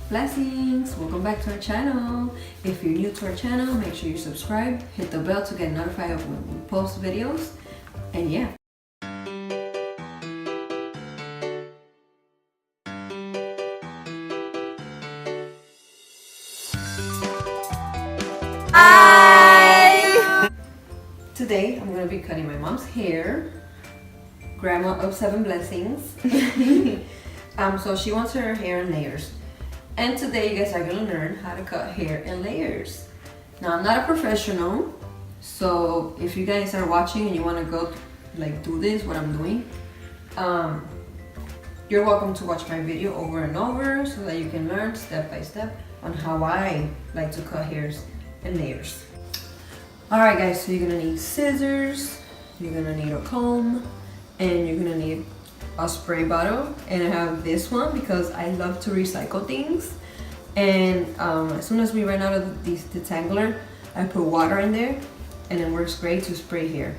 Blessings! Welcome back to our channel. If you're new to our channel, make sure you subscribe, hit the bell to get notified of when we post videos, and yeah. Hi! Today I'm going to be cutting my mom's hair. Grandma of 7 blessings. So she wants her hair in layers. And today you guys are gonna learn how to cut hair in layers. Now I'm not a professional, so if you guys are watching and you wanna go do this, what I'm doing, you're welcome to watch my video over and over so that you can learn step by step on how I like to cut hairs in layers. Alright guys, so you're gonna need scissors, you're gonna need a comb, and you're gonna need a spray bottle, and I have this one because I love to recycle things. And as soon as we run out of this detangler, I put water in there and it works great to spray hair.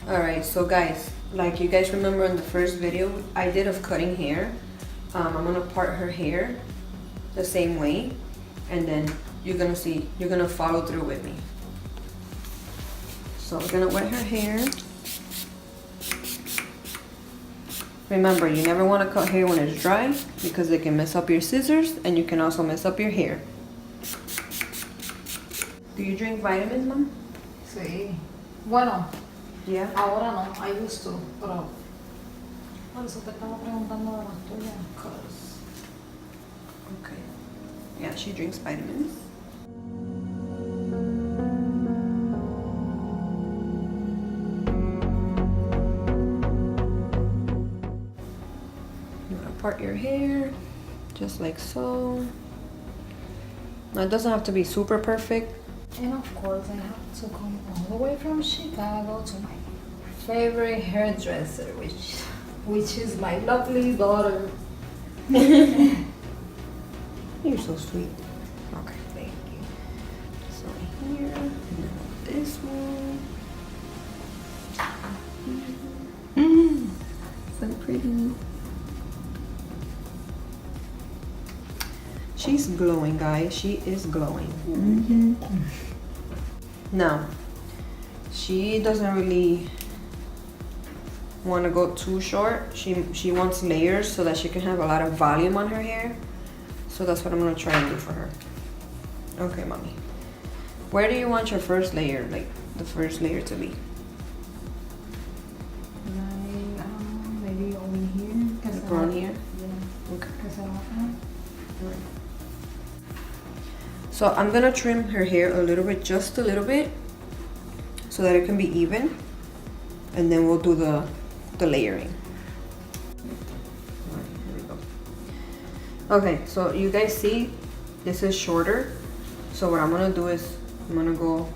Alright, so guys, like you guys remember in the first video I did of cutting hair, I'm gonna part her hair the same way, and then you're gonna follow through with me. So we're gonna wet her hair. Remember, you never want to cut hair when it's dry because it can mess up your scissors and you can also mess up your hair. Do you drink vitamins, Mom? Sí. Bueno, Yeah. ahora no, I used to, pero por eso te estaba preguntando de las tuyas. Okay. Yeah, she drinks vitamins. Part your hair just like so. Now it doesn't have to be super perfect. And of course I have to come all the way from Chicago to my favorite hairdresser, which is my lovely daughter. You're so sweet. Okay, Thank you. so here, and then this one. So pretty. She's glowing, guys. She is glowing. Now, she doesn't really want to go too short. She wants layers so that she can have a lot of volume on her hair. So that's what I'm gonna try and do for her. Okay, Mommy. Where do you want your first layer, like the first layer to be? Maybe over here. Like around here? Yeah. Okay. Right. So I'm gonna trim her hair a little bit, just a little bit, so that it can be even, and then we'll do the layering. Alright, here we go. Okay, so you guys see this is shorter, so what I'm gonna do is I'm gonna go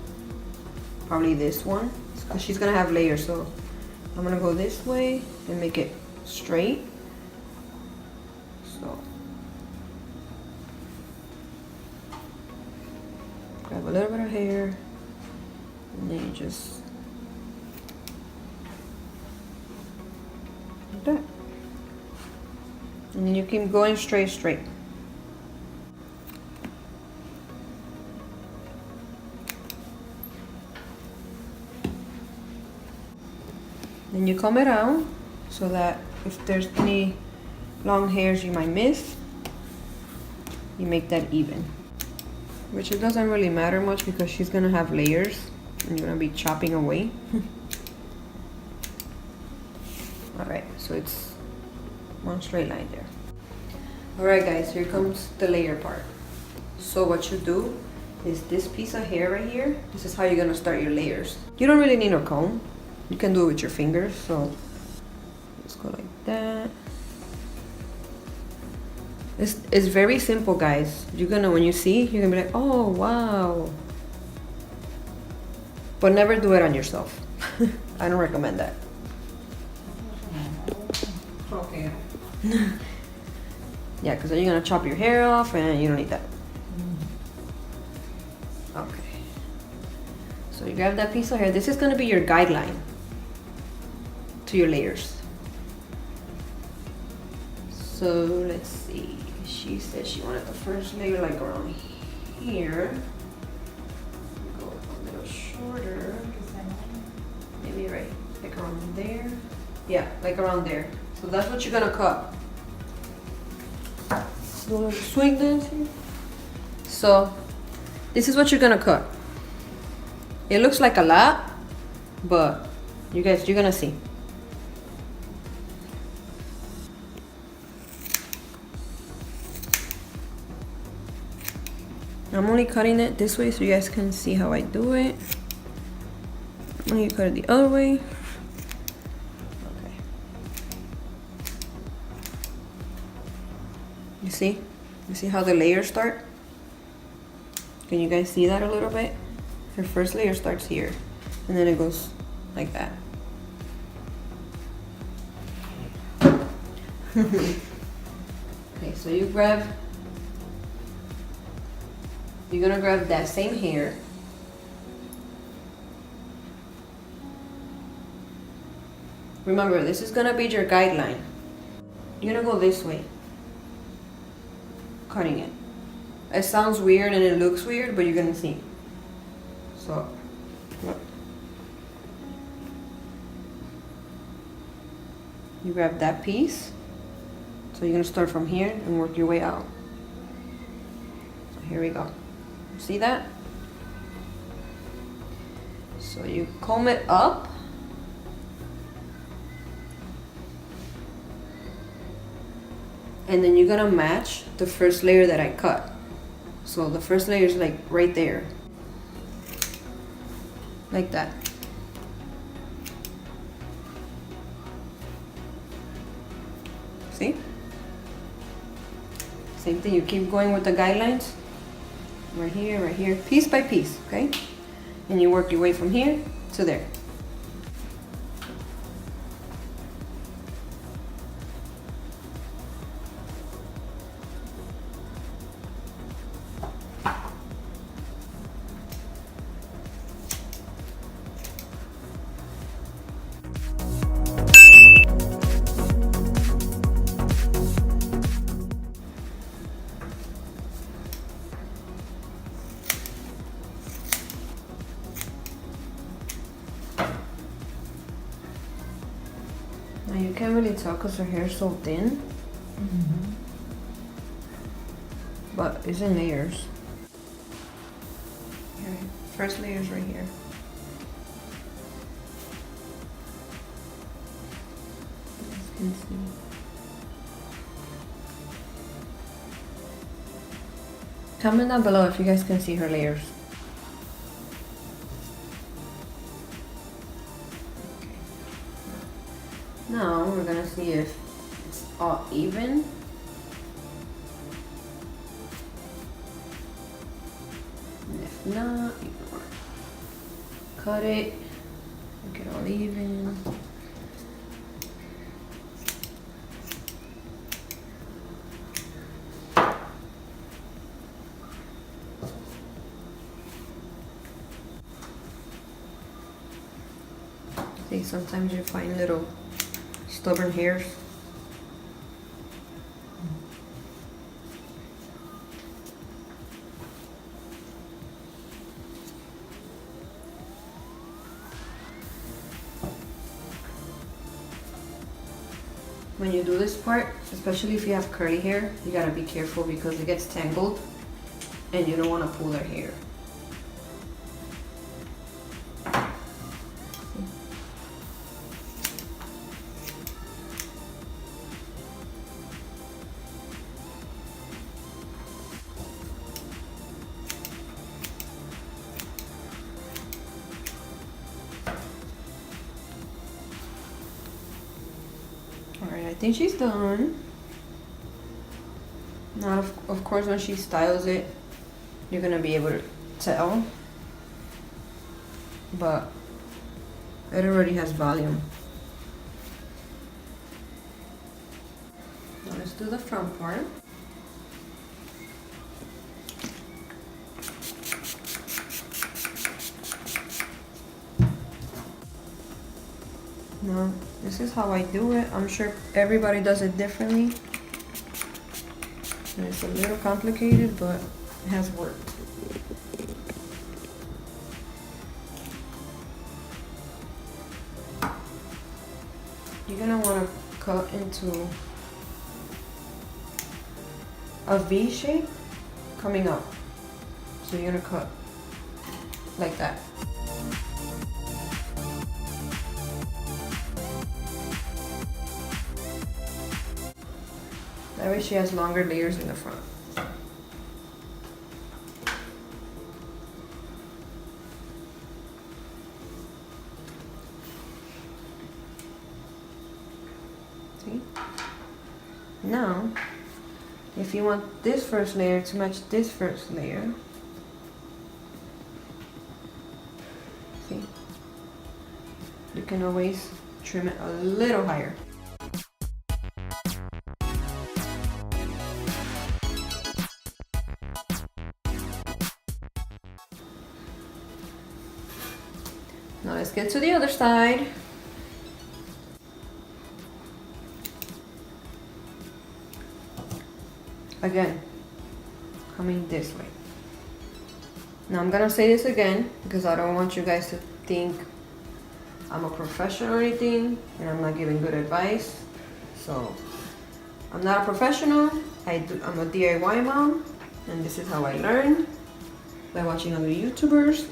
probably this one because she's gonna have layers, so I'm gonna go this way and make it straight. So grab a little bit of hair, and then you just like that. And then you keep going straight. Then you comb it out so that if there's any long hairs you might miss, you make that even. Which it doesn't really matter much because she's gonna have layers and you're gonna be chopping away. Alright, so it's one straight line there. Alright guys, here comes the layer part. So what you do is this piece of hair right here, this is how you're gonna start your layers. You don't really need a comb. You can do it with your fingers, so let's go like that. It's very simple, guys. You're gonna, when you see, you're gonna be like, oh wow. But never do it on yourself. I don't recommend that. Okay. Yeah, because then you're gonna chop your hair off and you don't need that. Okay. So you grab that piece of hair. This is gonna be your guideline to your layers. So let's see. she said she wanted the first layer like around here. Go a little shorter. Maybe right, like around there. Yeah, like around there. So that's what you're gonna cut. Do a little swing dance here. So this is what you're gonna cut. It looks like a lot, but you guys, you're gonna see. I'm only cutting it this way so you guys can see how I do it. I'm gonna cut it the other way. Okay. You see? You see how the layers start? Can you guys see that a little bit? Her first layer starts here, and then it goes like that. Okay, so you're gonna grab that same hair. Remember, this is gonna be your guideline. You're gonna go this way, cutting it. It sounds weird and it looks weird, but you're gonna see. So, look. You grab that piece. So you're gonna start from here and work your way out. So here we go. See that? So you comb it up. And then you're gonna match the first layer that I cut. So the first layer is like right there. Like that. See? Same thing, you keep going with the guidelines. Right here, piece by piece, okay? And you work your way from here to there. Now you can't really tell because her hair is so thin. But it's in layers. Here, first layer is right here. You can see. Comment down below if you guys can see her layers. Now we're gonna see if it's all even. And if not, you can cut it, make it all even. See, sometimes you find little stubborn hairs. When you do this part, especially if you have curly hair, you gotta be careful because it gets tangled and you don't want to pull their hair. Alright, I think she's done. Now, of course, when she styles it, you're gonna be able to tell. But it already has volume. Now let's do the front part. Now, this is how I do it. I'm sure everybody does it differently. And it's a little complicated, but it has worked. You're gonna want to cut into a V shape coming up. So you're gonna cut like that. That way she has longer layers in the front. See? Now, if you want this first layer to match this first layer, see? You can always trim it a little higher. Now let's get to the other side. Again, coming this way. Now I'm gonna say this again because I don't want you guys to think I'm a professional or anything and I'm not giving good advice. So I'm not a professional. I'm a DIY mom, and this is how I learn, by watching other YouTubers.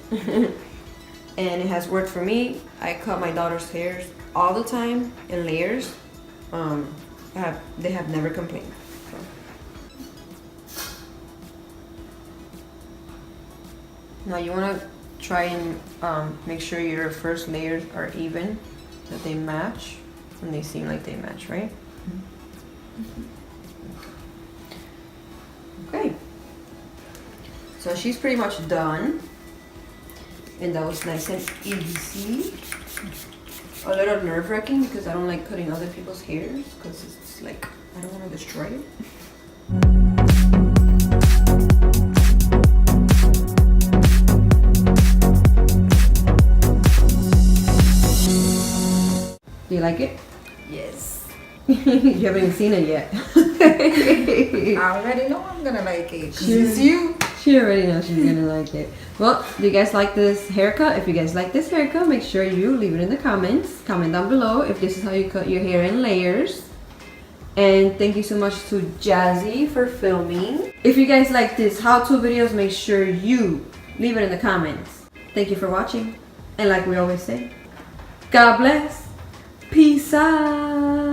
And it has worked for me. I cut my daughter's hairs all the time in layers. They have never complained. So. Now you want to try and make sure your first layers are even, that they match, and they seem like they match, right? Mm-hmm. Okay. So she's pretty much done. And that was nice and easy. A little nerve-wracking because I don't like cutting other people's hairs because it's like, I don't want to destroy it. Do you like it? Yes. You haven't even seen it yet. I already know I'm gonna like it. It's you. She already knows she's gonna like it. Well, do you guys like this haircut? If you guys like this haircut, make sure you leave it in the comments. Comment down below if this is how you cut your hair in layers. And thank you so much to Jazzy for filming. If you guys like this how-to videos, make sure you leave it in the comments. Thank you for watching. And like we always say, God bless. Peace out.